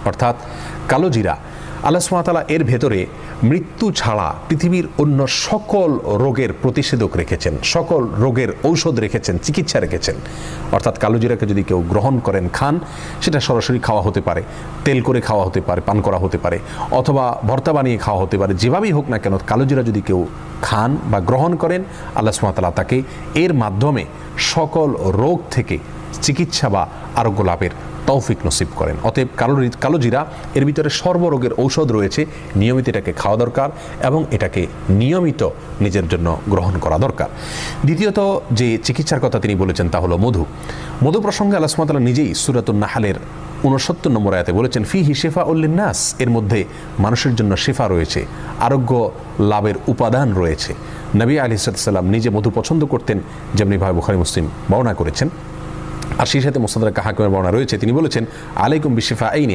অর্থাৎ কালোজিরা আল্লাহ সুবহানাহু ওয়া তাআলা এর ভেতরে মৃত্যু ছাড়া পৃথিবীর অন্য সকল রোগের প্রতিষেধক রেখেছেন, সকল রোগের ঔষধ রেখেছেন, চিকিৎসা রেখেছেন। অর্থাৎ কালোজিরাকে যদি কেউ গ্রহণ করেন, খান, সেটা সরাসরি খাওয়া হতে পারে, তেল করে খাওয়া হতে পারে, পান করা হতে পারে, অথবা ভর্তা বানিয়ে খাওয়া হতে পারে। যেভাবেই হোক না কেন কালোজিরা যদি কেউ খান বা গ্রহণ করেন, আল্লাহ সুবহানাহু ওয়া তাআলা তাকে এর মাধ্যমে সকল রোগ থেকে চিকিৎসা বা আরোগ্য লাভের তৌফিক নসিব করেন। অতএব কালোজিরা এর ভিতরে সর্বরোগের ঔষধ রয়েছে, নিয়মিত এটাকে খাওয়া দরকার এবং এটাকে নিয়মিত নিজের জন্য গ্রহণ করা দরকার। দ্বিতীয়ত যে চিকিৎসার কথা তিনি বলেছেন তা হলো মধু। মধু প্রসঙ্গে আল্লাহ সুবহানাহু ওয়া তাআলা নিজেই সূরাতুন নাহলের ৬৯ নম্বর আয়াতে বলেছেন, ফিহি শিফাউল লিন্নাস, এর মধ্যে মানুষের জন্য শিফা রয়েছে, আরোগ্য লাভের উপাদান রয়েছে। নবী আলাইহিস সালাম নিজে মধু পছন্দ করতেন, যেমনিভাবে বুখারী মুসলিম বর্ণনা করেছেন। আর সেই সাথে মুসনাদ হাকিমের বর্ণনা রয়েছে, তিনি বলেছেন, আলাইকুম বিশিফা আইনি,